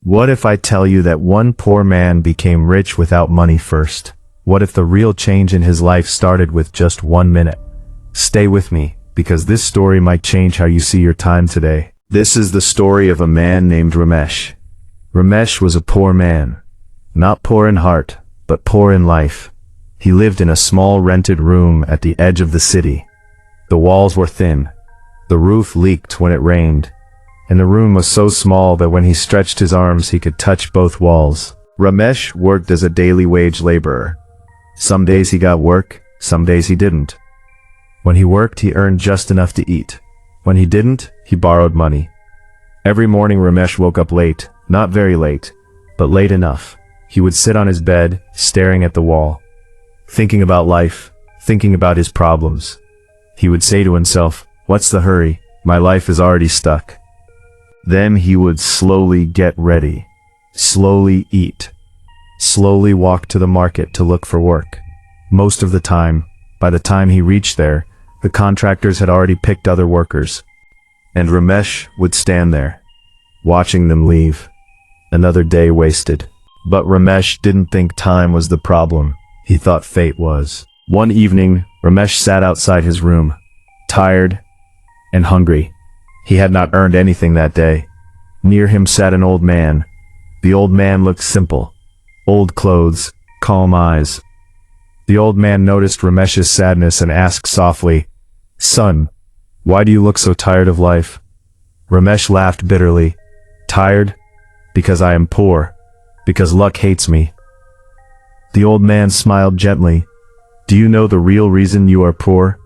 What if I tell you that one poor man became rich without money first? What if the real change in his life started with just 1 minute? Stay with me, because this story might change how you see your time today. This is the story of a man named Ramesh. Ramesh was a poor man. Not poor in heart, but poor in life. He lived in a small rented room at the edge of the city. The walls were thin. The roof leaked when it rained. And the room was so small that when he stretched his arms he could touch both walls. Ramesh worked as a daily wage laborer. Some days he got work, some days he didn't. When he worked, he earned just enough to eat. When he didn't, he borrowed money. Every morning Ramesh woke up late, not very late, but late enough. He would sit on his bed, staring at the wall, thinking about life, thinking about his problems. He would say to himself, "What's the hurry? My life is already stuck." Then he would slowly get ready, slowly eat, slowly walk to the market to look for work. Most of the time, by the time he reached there, the contractors had already picked other workers. And Ramesh would stand there, watching them leave. Another day wasted. But Ramesh didn't think time was the problem. He thought fate was. One evening, Ramesh sat outside his room, tired and hungry. He had not earned anything that day. Near him sat an old man. The old man looked simple. Old clothes, calm eyes. The old man noticed Ramesh's sadness and asked softly, "Son, why do you look so tired of life?" Ramesh laughed bitterly. "Tired? Because I am poor. Because luck hates me." The old man smiled gently. "Do you know the real reason you are poor?"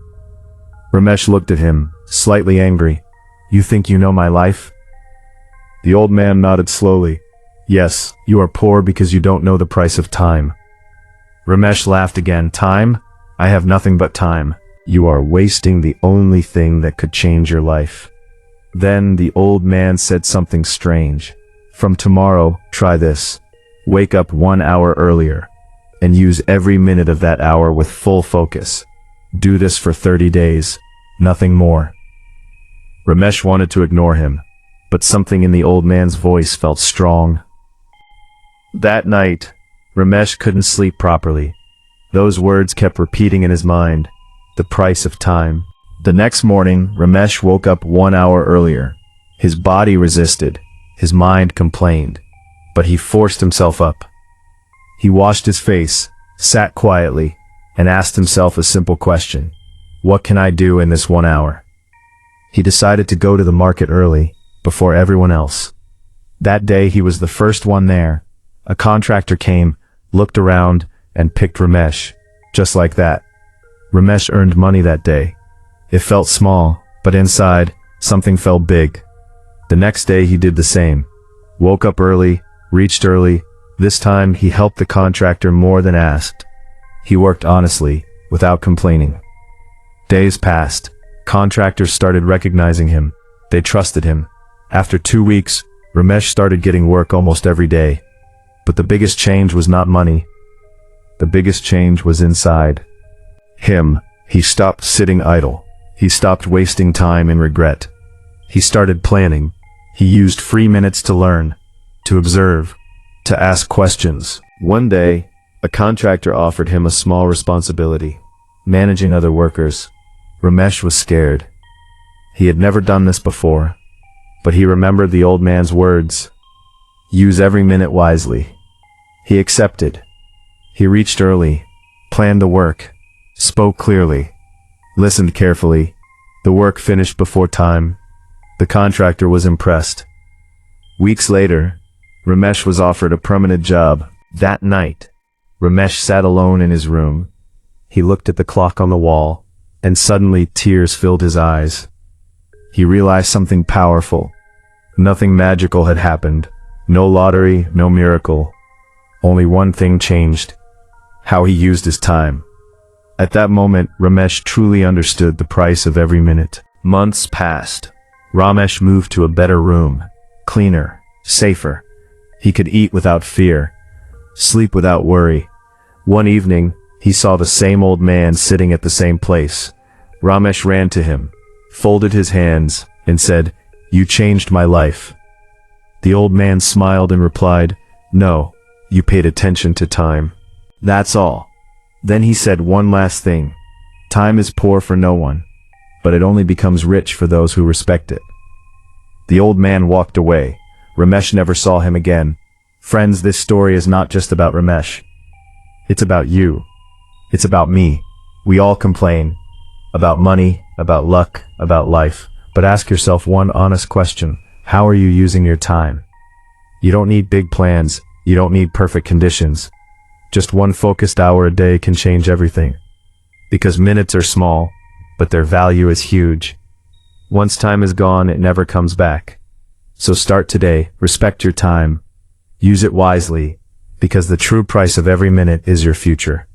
Ramesh looked at him, slightly angry. "You think you know my life?" The old man nodded slowly. "Yes, you are poor because you don't know the price of time." Ramesh laughed again. "Time? I have nothing but time. You are wasting the only thing that could change your life." Then the old man said something strange. "From tomorrow, try this. Wake up 1 hour earlier, and use every minute of that hour with full focus. Do this for 30 days, nothing more." Ramesh wanted to ignore him, but something in the old man's voice felt strong. That night, Ramesh couldn't sleep properly. Those words kept repeating in his mind. The price of time. The next morning, Ramesh woke up 1 hour earlier. His body resisted. His mind complained. But he forced himself up. He washed his face, sat quietly, and asked himself a simple question. What can I do in this 1 hour? He decided to go to the market early, before everyone else. That day he was the first one there. A contractor came, looked around, and picked Ramesh. Just like that. Ramesh earned money that day. It felt small, but inside, something felt big. The next day he did the same. Woke up early, reached early. This time he helped the contractor more than asked. He worked honestly, without complaining. Days passed. Contractors started recognizing him. They trusted him. After 2 weeks, Ramesh started getting work almost every day. But the biggest change was not money. The biggest change was inside him. He stopped sitting idle. He stopped wasting time in regret. He started planning. He used free minutes to learn, to observe, to ask questions. One day, a contractor offered him a small responsibility, managing other workers. Ramesh was scared. He had never done this before, but he remembered the old man's words. Use every minute wisely. He accepted. He reached early, planned the work, spoke clearly, listened carefully. The work finished before time. The contractor was impressed. Weeks later, Ramesh was offered a permanent job. That night, Ramesh sat alone in his room. He looked at the clock on the wall, and suddenly tears filled his eyes. He realized something powerful. Nothing magical had happened. No lottery, no miracle. Only one thing changed: how he used his time. At that moment, Ramesh truly understood the price of every minute. Months passed. Ramesh moved to a better room, cleaner, safer. He could eat without fear, sleep without worry. One evening, he saw the same old man sitting at the same place. Ramesh ran to him, folded his hands, and said, "You changed my life." The old man smiled and replied, "No, you paid attention to time. That's all." Then he said one last thing. "Time is poor for no one, but it only becomes rich for those who respect it." The old man walked away. Ramesh never saw him again. Friends, this story is not just about Ramesh. It's about you. It's about me. We all complain. About money, about luck, about life. But ask yourself one honest question. How are you using your time? You don't need big plans. You don't need perfect conditions. Just one focused hour a day can change everything. Because minutes are small, but their value is huge. Once time is gone, it never comes back. So start today, respect your time, use it wisely, because the true price of every minute is your future.